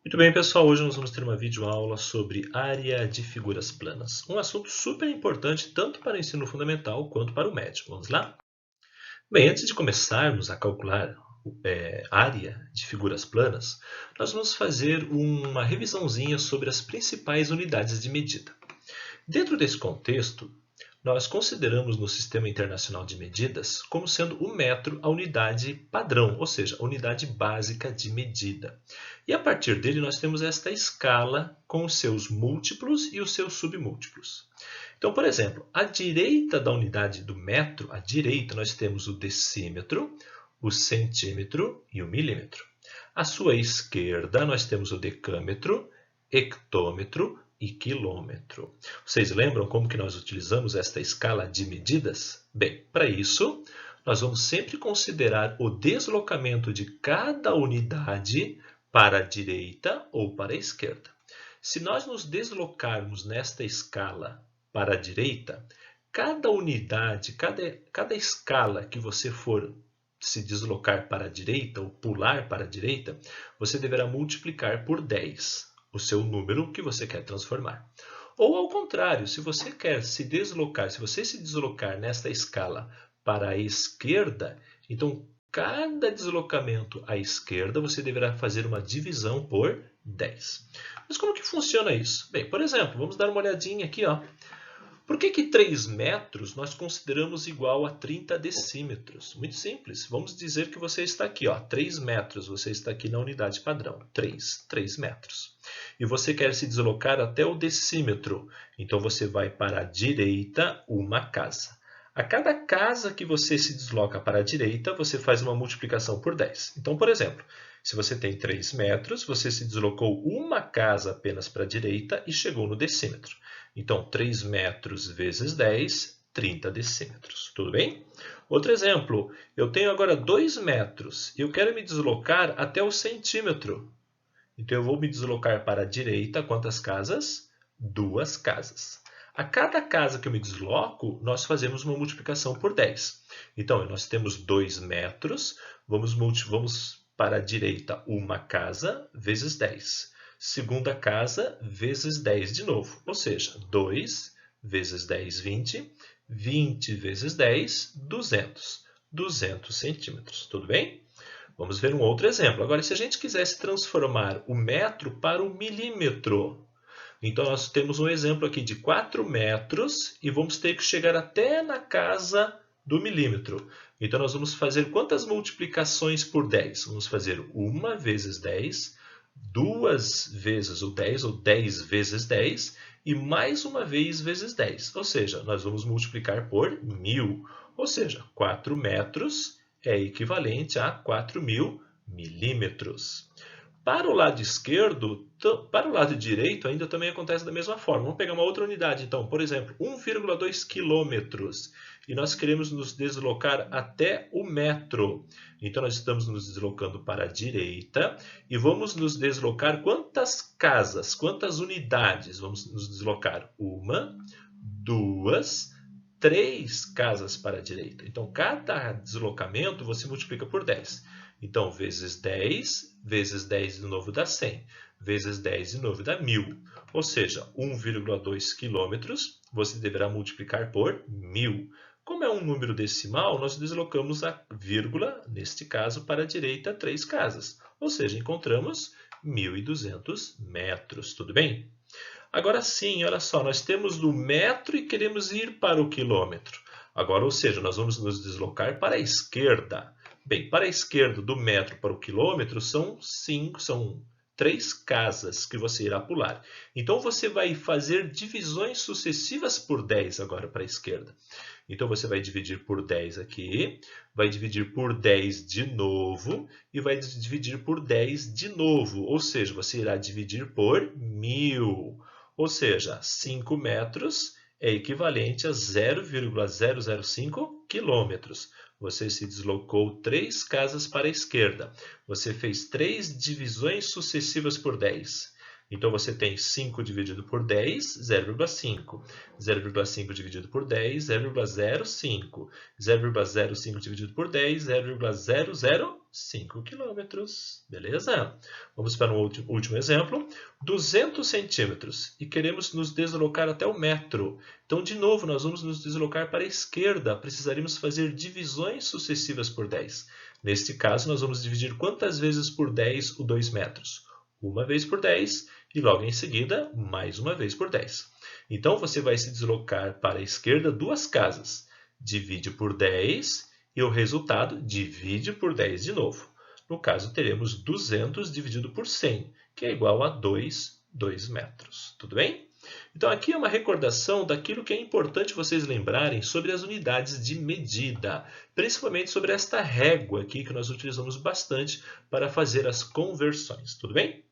Muito bem, pessoal. Hoje nós vamos ter uma videoaula sobre área de figuras planas. Um assunto super importante tanto para o ensino fundamental quanto para o médio. Vamos lá? Bem, antes de começarmos a calcular área de figuras planas, nós vamos fazer uma revisãozinha sobre as principais unidades de medida. Dentro desse contexto, nós consideramos no Sistema Internacional de Medidas como sendo o metro a unidade padrão, ou seja, a unidade básica de medida. E a partir dele nós temos esta escala com os seus múltiplos e os seus submúltiplos. Então, por exemplo, à direita da unidade do metro, à direita nós temos o decímetro, o centímetro e o milímetro. À sua esquerda nós temos o decâmetro, hectômetro e quilômetro. Vocês lembram como que nós utilizamos esta escala de medidas? Bem, para isso, nós vamos sempre considerar o deslocamento de cada unidade para a direita ou para a esquerda. Se nós nos deslocarmos nesta escala para a direita, cada unidade, cada escala que você for se deslocar para a direita ou pular para a direita, você deverá multiplicar por 10 o seu número que você quer transformar. Ou ao contrário, se você quer se deslocar, se você se deslocar nesta escala para a esquerda, então cada deslocamento à esquerda você deverá fazer uma divisão por 10. Mas como que funciona isso? Bem, por exemplo, vamos dar uma olhadinha aqui, ó. Por que 3 metros nós consideramos igual a 30 decímetros? Muito simples. Vamos dizer que você está aqui, ó, 3 metros. Você está aqui na unidade padrão, 3 metros. E você quer se deslocar até o decímetro. Então, você vai para a direita, uma casa. A cada casa que você se desloca para a direita, você faz uma multiplicação por 10. Então, por exemplo, se você tem 3 metros, você se deslocou uma casa apenas para a direita e chegou no decímetro. Então, 3 metros vezes 10, 30 decímetros. Tudo bem? Outro exemplo, eu tenho agora 2 metros e eu quero me deslocar até o centímetro. Então, eu vou me deslocar para a direita, quantas casas? 2 casas. A cada casa que eu me desloco, nós fazemos uma multiplicação por 10. Então, nós temos 2 metros, vamos para a direita uma casa vezes 10. Segunda casa vezes 10 de novo, ou seja, 2 vezes 10, 20. 20 vezes 10, 200. 200 centímetros, tudo bem? Vamos ver um outro exemplo. Agora, se a gente quisesse transformar o metro para o milímetro, então nós temos um exemplo aqui de 4 metros e vamos ter que chegar até na casa do milímetro. Então nós vamos fazer quantas multiplicações por 10? Vamos fazer 1 vezes 10, 2 vezes o 10, ou 10 vezes 10, e mais uma vez vezes 10. Ou seja, nós vamos multiplicar por 1000. Ou seja, 4 metros é equivalente a 4.000 milímetros. Para o lado esquerdo, para o lado direito ainda também acontece da mesma forma. Vamos pegar uma outra unidade, então, por exemplo, 1,2 quilômetros. E nós queremos nos deslocar até o metro. Então, nós estamos nos deslocando para a direita e vamos nos deslocar quantas casas, quantas unidades vamos nos deslocar? 1, 2, 3 casas para a direita. Então, cada deslocamento você multiplica por 10. Então, vezes 10 de novo dá 100. Vezes 10 de novo dá 1000. Ou seja, 1,2 quilômetros você deverá multiplicar por 1000. Como é um número decimal, nós deslocamos a vírgula, neste caso, para a direita 3 casas. Ou seja, encontramos 1.200 metros. Tudo bem? Agora sim, olha só, nós temos do metro e queremos ir para o quilômetro. Agora, ou seja, nós vamos nos deslocar para a esquerda. Bem, para a esquerda do metro para o quilômetro são 3 casas que você irá pular. Então, você vai fazer divisões sucessivas por 10 agora para a esquerda. Então, você vai dividir por 10 aqui, vai dividir por 10 de novo e vai dividir por 10 de novo. Ou seja, você irá dividir por 1000. Ou seja, 5 metros é equivalente a 0,005 quilômetros. Você se deslocou 3 casas para a esquerda. Você fez 3 divisões sucessivas por 10. Então, você tem 5 dividido por 10, 0,5. 0,5 dividido por 10, 0,05. 0,05 dividido por 10, 0,005 quilômetros. Beleza? Vamos para um último exemplo. 200 centímetros e queremos nos deslocar até o metro. Então, de novo, nós vamos nos deslocar para a esquerda. Precisaremos fazer divisões sucessivas por 10. Neste caso, nós vamos dividir quantas vezes por 10 o 2 metros? Uma vez por 10 e logo em seguida, mais uma vez por 10. Então, você vai se deslocar para a esquerda duas casas. Divide por 10 e o resultado divide por 10 de novo. No caso, teremos 200 dividido por 100, que é igual a 2 metros. Tudo bem? Então, aqui é uma recordação daquilo que é importante vocês lembrarem sobre as unidades de medida, principalmente sobre esta régua aqui que nós utilizamos bastante para fazer as conversões. Tudo bem?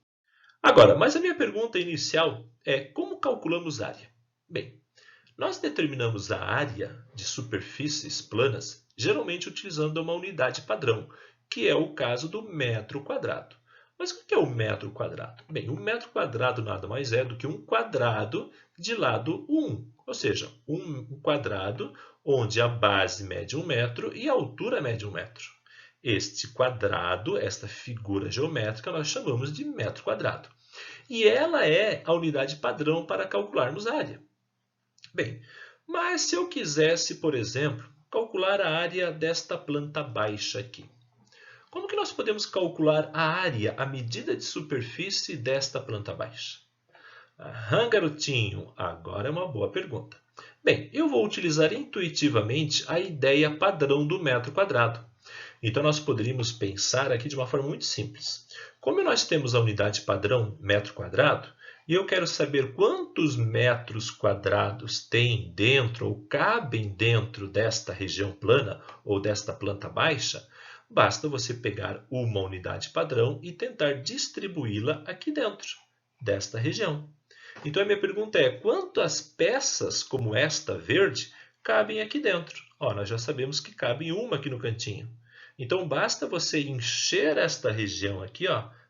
Agora, mas a minha pergunta inicial é como calculamos área? Bem, nós determinamos a área de superfícies planas geralmente utilizando uma unidade padrão, que é o caso do metro quadrado. Mas o que é o metro quadrado? Bem, o metro quadrado nada mais é do que um quadrado de lado 1, ou seja, um quadrado onde a base mede 1 metro e a altura mede 1 metro. Este quadrado, esta figura geométrica, nós chamamos de metro quadrado. E ela é a unidade padrão para calcularmos a área. Bem, mas se eu quisesse, por exemplo, calcular a área desta planta baixa aqui, como que nós podemos calcular a área, a medida de superfície desta planta baixa? Aham, garotinho, agora é uma boa pergunta. Bem, eu vou utilizar intuitivamente a ideia padrão do metro quadrado. Então, nós poderíamos pensar aqui de uma forma muito simples. Como nós temos a unidade padrão metro quadrado, e eu quero saber quantos metros quadrados tem dentro ou cabem dentro desta região plana ou desta planta baixa, basta você pegar uma unidade padrão e tentar distribuí-la aqui dentro desta região. Então, a minha pergunta é, quantas peças como esta verde cabem aqui dentro? Nós já sabemos que cabe uma aqui no cantinho. Então, basta você encher esta região aqui,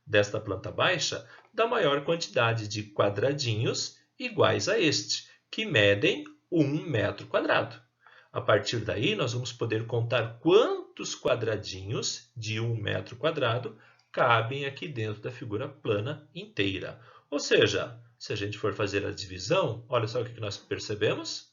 desta planta baixa, da maior quantidade de quadradinhos iguais a este, que medem 1 metro quadrado. A partir daí, nós vamos poder contar quantos quadradinhos de 1 metro quadrado cabem aqui dentro da figura plana inteira. Ou seja, se a gente for fazer a divisão, olha só o que nós percebemos.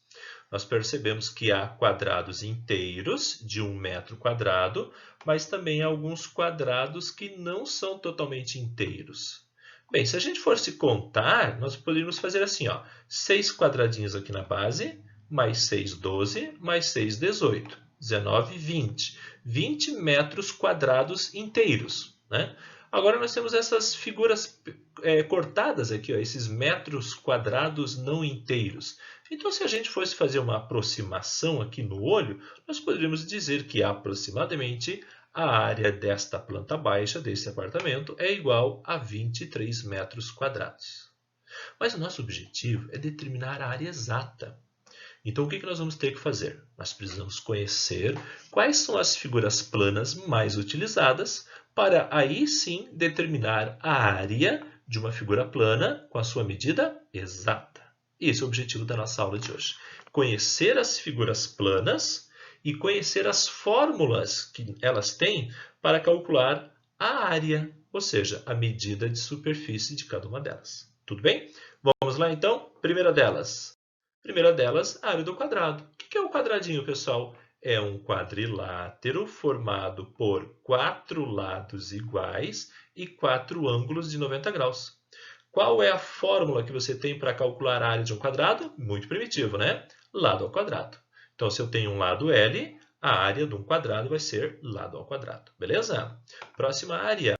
Nós percebemos que há quadrados inteiros de 1 metro quadrado, mas também há alguns quadrados que não são totalmente inteiros. Bem, se a gente fosse contar, nós poderíamos fazer assim, 6 quadradinhos aqui na base, mais 6, 12, mais 6, 18, 19, 20. 20 metros quadrados inteiros, né? Agora nós temos essas figuras cortadas aqui, esses metros quadrados não inteiros. Então, se a gente fosse fazer uma aproximação aqui no olho, nós poderíamos dizer que aproximadamente a área desta planta baixa, desse apartamento, é igual a 23 metros quadrados. Mas o nosso objetivo é determinar a área exata. Então, o que nós vamos ter que fazer? Nós precisamos conhecer quais são as figuras planas mais utilizadas para aí sim determinar a área de uma figura plana com a sua medida exata. Esse é o objetivo da nossa aula de hoje. Conhecer as figuras planas e conhecer as fórmulas que elas têm para calcular a área, ou seja, a medida de superfície de cada uma delas. Tudo bem? Vamos lá então? Primeira delas, a área do quadrado. O que é o quadradinho, pessoal? É um quadrilátero formado por 4 lados iguais e 4 ângulos de 90 graus. Qual é a fórmula que você tem para calcular a área de um quadrado? Muito primitivo, né? Lado ao quadrado. Então, se eu tenho um lado L, a área de um quadrado vai ser lado ao quadrado. Beleza? Próxima área.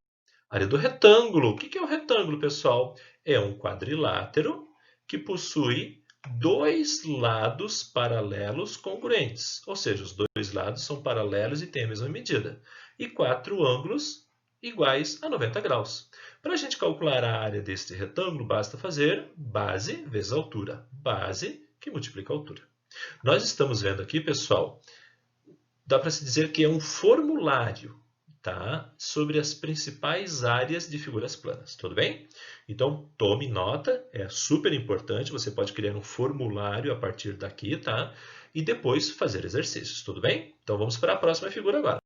Área do retângulo. O que é o retângulo, pessoal? É um quadrilátero que possui 2 lados paralelos congruentes. Ou seja, os 2 lados são paralelos e têm a mesma medida. E 4 ângulos iguais a 90 graus. Para a gente calcular a área deste retângulo, basta fazer base vezes altura. Base que multiplica a altura. Nós estamos vendo aqui, pessoal, dá para se dizer que é um formulário, tá? Sobre as principais áreas de figuras planas, tudo bem? Então, tome nota, é super importante, você pode criar um formulário a partir daqui, tá? E depois fazer exercícios, tudo bem? Então, vamos para a próxima figura agora.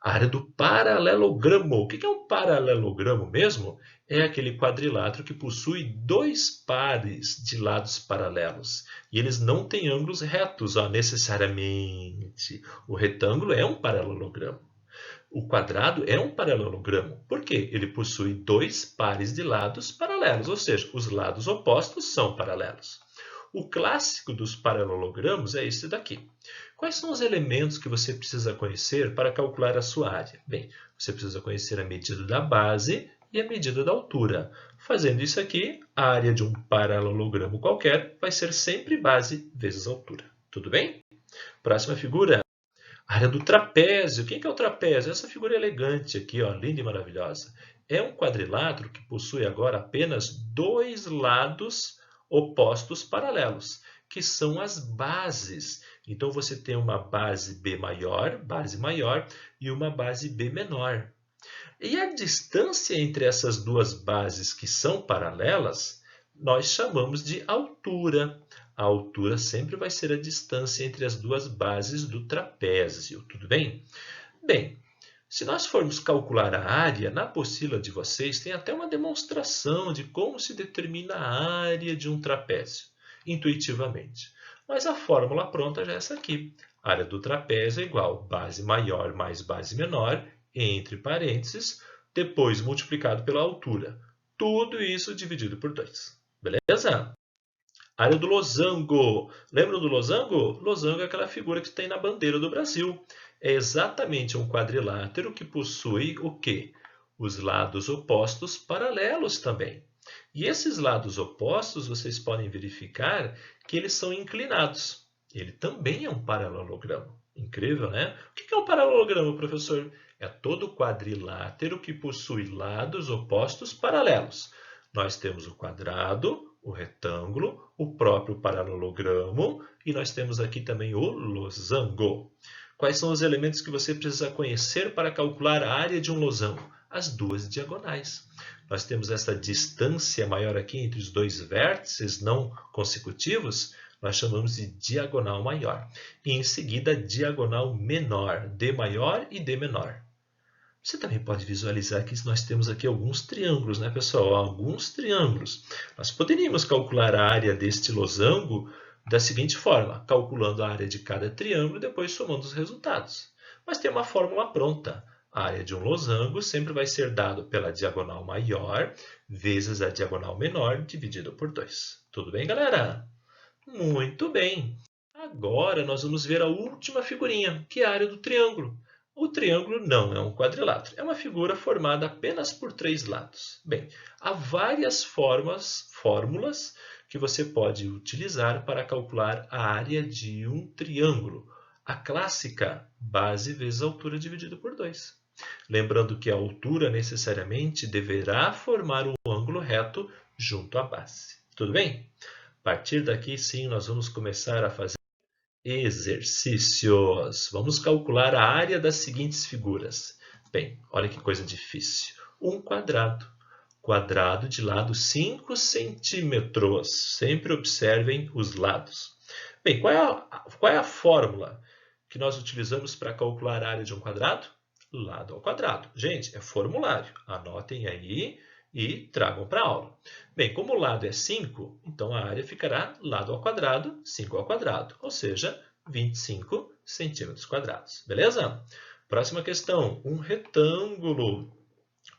A área do paralelogramo. O que é um paralelogramo mesmo? É aquele quadrilátero que possui dois pares de lados paralelos. E eles não têm ângulos retos, ó, necessariamente. O retângulo é um paralelogramo. O quadrado é um paralelogramo. Por quê? Ele possui dois pares de lados paralelos, ou seja, os lados opostos são paralelos. O clássico dos paralelogramos é esse daqui. Quais são os elementos que você precisa conhecer para calcular a sua área? Bem, você precisa conhecer a medida da base e a medida da altura. Fazendo isso aqui, a área de um paralelogramo qualquer vai ser sempre base vezes altura. Tudo bem? Próxima figura. A área do trapézio. Quem que é o trapézio? Essa figura elegante aqui, ó, linda e maravilhosa. É um quadrilátero que possui agora apenas dois lados opostos paralelos, que são as bases. Então, você tem uma base B maior, base maior, e uma base B menor. E a distância entre essas duas bases que são paralelas, nós chamamos de altura. A altura sempre vai ser a distância entre as duas bases do trapézio, tudo bem? Bem, se nós formos calcular a área, na apostila de vocês tem até uma demonstração de como se determina a área de um trapézio, intuitivamente. Mas a fórmula pronta já é essa aqui. A área do trapézio é igual base maior mais base menor, entre parênteses, depois multiplicado pela altura. Tudo isso dividido por 2. Beleza? Área do losango. Lembram do losango? Losango é aquela figura que tem na bandeira do Brasil. É exatamente um quadrilátero que possui o quê? Os lados opostos paralelos também. E esses lados opostos, vocês podem verificar que eles são inclinados. Ele também é um paralelogramo. Incrível, né? O que é um paralelogramo, professor? É todo quadrilátero que possui lados opostos paralelos. Nós temos o quadrado, o retângulo, o próprio paralelogramo e nós temos aqui também o losango. Quais são os elementos que você precisa conhecer para calcular a área de um losango? As duas diagonais. Nós temos essa distância maior aqui entre os dois vértices não consecutivos, nós chamamos de diagonal maior. E em seguida, diagonal menor, D maior e D menor. Você também pode visualizar que nós temos aqui alguns triângulos, né, pessoal? Alguns triângulos. Nós poderíamos calcular a área deste losango da seguinte forma, calculando a área de cada triângulo e depois somando os resultados. Mas tem uma fórmula pronta. A área de um losango sempre vai ser dado pela diagonal maior vezes a diagonal menor dividido por 2. Tudo bem, galera? Muito bem. Agora nós vamos ver a última figurinha, que é a área do triângulo. O triângulo não é um quadrilátero, é uma figura formada apenas por 3 lados. Bem, há várias fórmulas que você pode utilizar para calcular a área de um triângulo. A clássica, base vezes altura dividido por 2. Lembrando que a altura necessariamente deverá formar um ângulo reto junto à base. Tudo bem? A partir daqui, sim, nós vamos começar a fazer exercícios. Vamos calcular a área das seguintes figuras. Bem, olha que coisa difícil. Um quadrado. Quadrado de lado 5 centímetros. Sempre observem os lados. Bem, qual é a fórmula que nós utilizamos para calcular a área de um quadrado? Lado ao quadrado. Gente, é formulário. Anotem aí e tragam para a aula. Bem, como o lado é 5, então a área ficará lado ao quadrado, 5 ao quadrado, ou seja, 25 centímetros quadrados. Beleza? Próxima questão. Um retângulo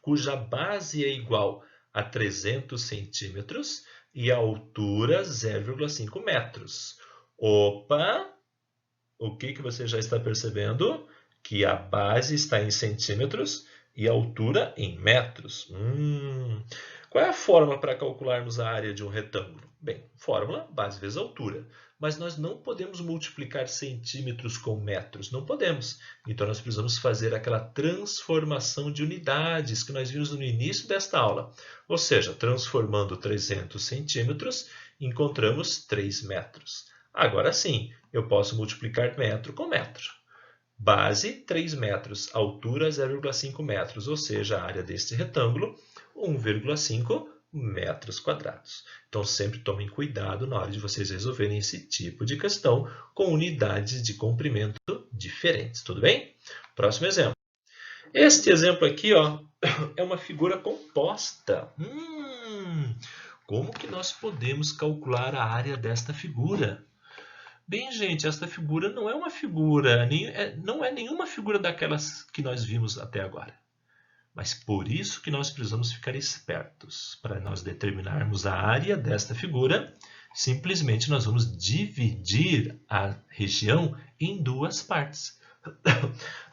cuja base é igual a 300 centímetros e a altura 0,5 metros. Opa! O que você já está percebendo? Que a base está em centímetros e a altura em metros. Qual é a fórmula para calcularmos a área de um retângulo? Bem, fórmula base vezes altura. Mas nós não podemos multiplicar centímetros com metros. Não podemos. Então, nós precisamos fazer aquela transformação de unidades que nós vimos no início desta aula. Ou seja, transformando 300 centímetros, encontramos 3 metros. Agora sim, eu posso multiplicar metro com metro. Base, 3 metros. Altura, 0,5 metros. Ou seja, a área deste retângulo, 1,5 metros quadrados. Então, sempre tomem cuidado na hora de vocês resolverem esse tipo de questão com unidades de comprimento diferentes. Tudo bem? Próximo exemplo. Este exemplo aqui, ó, é uma figura composta. Como que nós podemos calcular a área desta figura? Bem, gente, esta figura não é uma figura, não é nenhuma figura daquelas que nós vimos até agora. Mas por isso que nós precisamos ficar espertos. Para nós determinarmos a área desta figura, simplesmente nós vamos dividir a região em duas partes.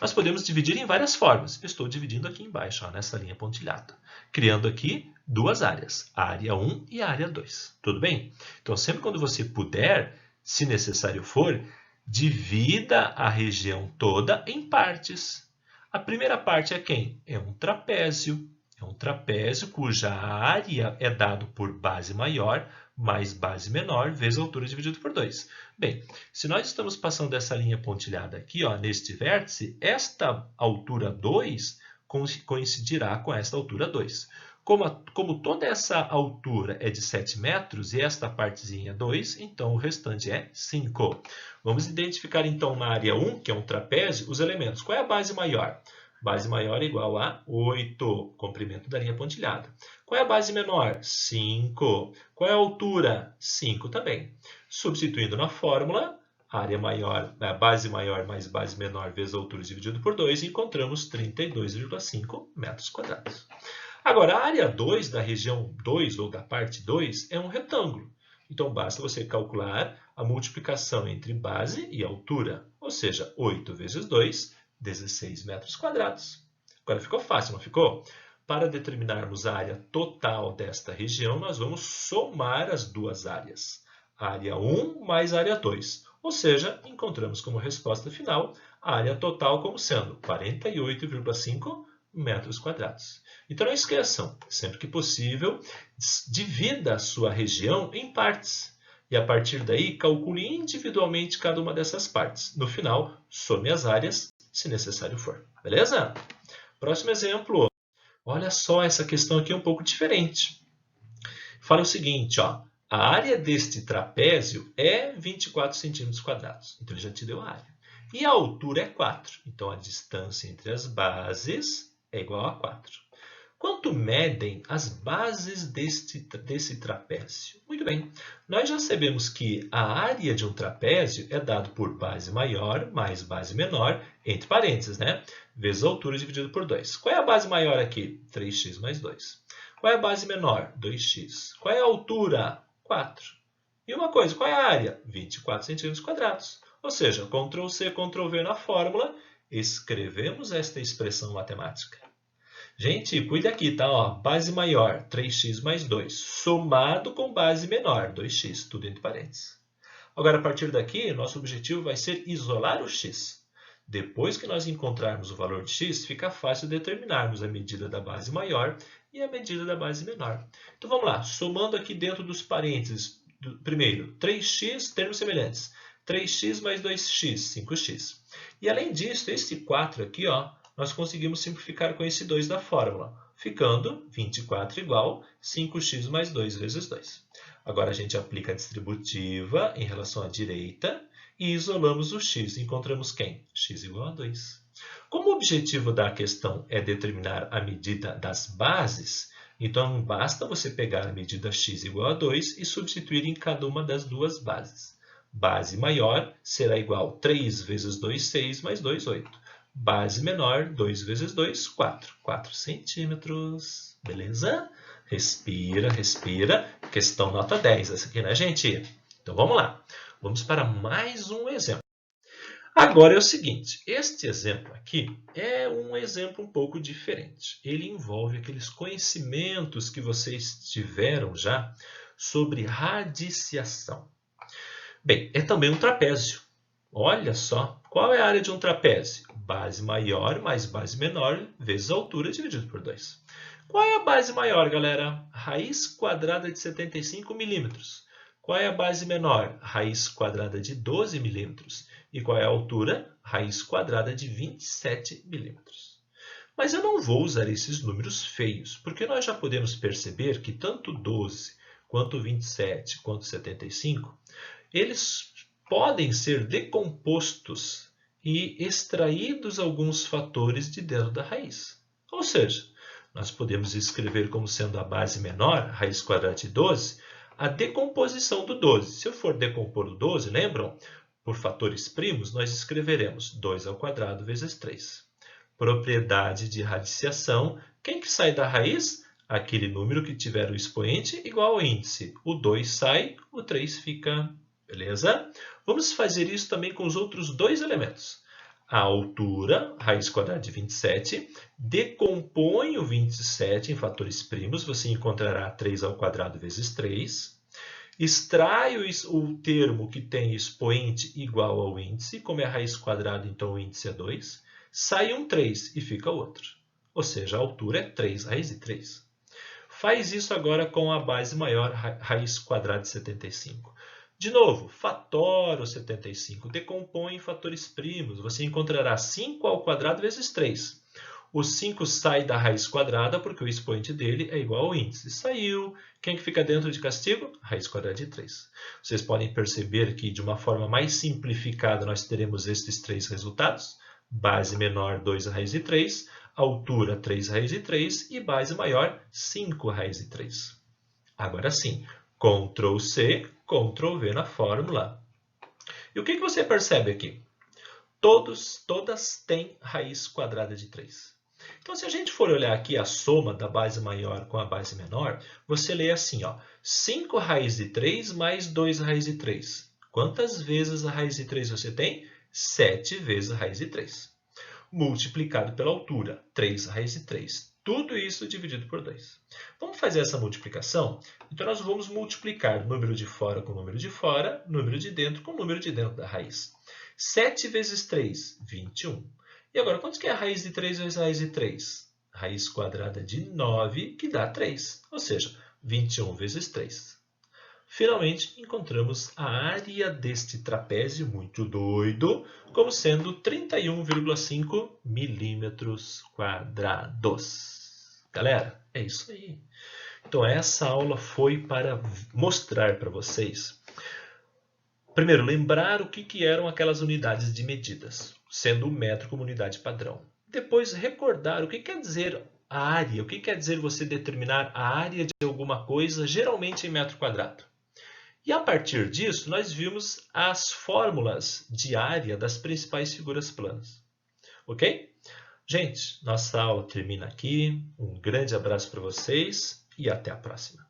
Nós podemos dividir em várias formas. Eu estou dividindo aqui embaixo, ó, nessa linha pontilhada. Criando aqui duas áreas, a área 1 e a área 2. Tudo bem? Então, sempre quando você puder, se necessário for, divida a região toda em partes. A primeira parte é quem? É um trapézio. É um trapézio cuja área é dado por base maior mais base menor vezes a altura dividido por 2. Bem, se nós estamos passando essa linha pontilhada aqui, ó, neste vértice, esta altura 2 coincidirá com esta altura 2. Como toda essa altura é de 7 metros e esta partezinha é 2, então o restante é 5. Vamos identificar então na área 1, que é um trapézio, os elementos. Qual é a base maior? Base maior é igual a 8, comprimento da linha pontilhada. Qual é a base menor? 5. Qual é a altura? 5 também. Substituindo na fórmula, área maior, a base maior mais base menor vezes a altura dividido por 2, encontramos 32,5 metros quadrados. Agora, a área 2 da região 2 ou da parte 2 é um retângulo. Então, basta você calcular a multiplicação entre base e altura, ou seja, 8 vezes 2, 16 metros quadrados. Agora ficou fácil, não ficou? Para determinarmos a área total desta região, nós vamos somar as duas áreas. Área 1 mais área 2. Ou seja, encontramos como resposta final a área total como sendo 48,5 metros quadrados. Então não esqueçam, sempre que possível, divida a sua região em partes. E a partir daí, calcule individualmente cada uma dessas partes. No final, some as áreas, se necessário for. Beleza? Próximo exemplo. Olha só, essa questão aqui é um pouco diferente. Fala o seguinte, ó, a área deste trapézio é 24 centímetros quadrados. Então, ele já te deu a área. E a altura é 4. Então, a distância entre as bases é igual a 4. Quanto medem as bases desse trapézio? Muito bem, nós já sabemos que a área de um trapézio é dado por base maior mais base menor, entre parênteses, né? Vezes a altura dividido por 2. Qual é a base maior aqui? 3x mais 2. Qual é a base menor? 2x. Qual é a altura? 4. E uma coisa, qual é a área? 24 centímetros quadrados. Ou seja, Ctrl+C, Ctrl+V na fórmula, escrevemos esta expressão matemática. Gente, cuida aqui, tá? Ó, base maior, 3x mais 2, somado com base menor, 2x, tudo entre parênteses. Agora, a partir daqui, nosso objetivo vai ser isolar o x. Depois que nós encontrarmos o valor de x, fica fácil determinarmos a medida da base maior e a medida da base menor. Então, vamos lá, somando aqui dentro dos parênteses, primeiro, 3x, termos semelhantes, 3x mais 2x, 5x. E além disso, este 4 aqui, ó, nós conseguimos simplificar com esse 2 da fórmula, ficando 24 igual 5x mais 2 vezes 2. Agora a gente aplica a distributiva em relação à direita e isolamos o x. Encontramos quem? X igual a 2. Como o objetivo da questão é determinar a medida das bases, então basta você pegar a medida x igual a 2 e substituir em cada uma das duas bases. Base maior será igual a 3 vezes 2, 6, mais 2, 8. Base menor, 2 vezes 2, 4. 4 centímetros. Beleza? Respira, respira. Questão nota 10 essa aqui, né, gente? Então, vamos lá. Vamos para mais um exemplo. Agora é o seguinte. Este exemplo aqui é um exemplo um pouco diferente. Ele envolve aqueles conhecimentos que vocês tiveram já sobre radiciação. Bem, é também um trapézio. Olha só, qual é a área de um trapézio? Base maior mais base menor vezes a altura dividido por 2. Qual é a base maior, galera? Raiz quadrada de 75 milímetros. Qual é a base menor? Raiz quadrada de 12 milímetros. E qual é a altura? raiz quadrada de 27 milímetros. Mas eu não vou usar esses números feios, porque nós já podemos perceber que tanto 12, quanto 27, quanto 75, eles podem ser decompostos e extraídos alguns fatores de dentro da raiz. Ou seja, nós podemos escrever como sendo a base menor, raiz quadrada de 12, a decomposição do 12. Se eu for decompor o 12, lembram? Por fatores primos, nós escreveremos 2 ao quadrado vezes 3. Propriedade de radiciação. Quem que sai da raiz? Aquele número que tiver o expoente igual ao índice. O 2 sai, o 3 fica. Beleza? Vamos fazer isso também com os outros dois elementos. A altura, raiz quadrada de 27, decompõe o 27 em fatores primos, você encontrará 3 ao quadrado vezes 3. Extrai o termo que tem expoente igual ao índice, como é a raiz quadrada, então o índice é 2. Sai um 3 e fica outro. Ou seja, a altura é 3 raiz de 3. Faz isso agora com a base maior, raiz quadrada de 75. De novo, fatora o 75, decompõe em fatores primos. Você encontrará 5 ao quadrado vezes 3. O 5 sai da raiz quadrada porque o expoente dele é igual ao índice. Saiu. Quem que fica dentro de castigo? Raiz quadrada de 3. Vocês podem perceber que, de uma forma mais simplificada, nós teremos estes três resultados. Base menor, 2 raiz de 3. Altura, 3 raiz de 3. E base maior, 5 raiz de 3. Agora sim, Ctrl C, Ctrl V na fórmula. E o que você percebe aqui? Todas têm raiz quadrada de 3. Então, se a gente for olhar aqui a soma da base maior com a base menor, você lê assim, ó, 5 raiz de 3 mais 2 raiz de 3. Quantas vezes a raiz de 3 você tem? 7 vezes a raiz de 3. Multiplicado pela altura, 3 raiz de 3. Tudo isso dividido por 2. Vamos fazer essa multiplicação? Então, nós vamos multiplicar número de fora com número de fora, número de dentro com número de dentro da raiz. 7 vezes 3, 21. E agora, quanto que é a raiz de 3 vezes a raiz de 3? Raiz quadrada de 9, que dá 3. Ou seja, 21 vezes 3. Finalmente, encontramos a área deste trapézio muito doido como sendo 31,5 milímetros quadrados. Galera, é isso aí. Então, essa aula foi para mostrar para vocês, primeiro, lembrar o que eram aquelas unidades de medidas, sendo o metro como unidade padrão. Depois, recordar o que quer dizer a área, o que quer dizer você determinar a área de alguma coisa, geralmente em metro quadrado. E a partir disso, nós vimos as fórmulas de área das principais figuras planas. Ok? Gente, nossa aula termina aqui. Um grande abraço para vocês e até a próxima.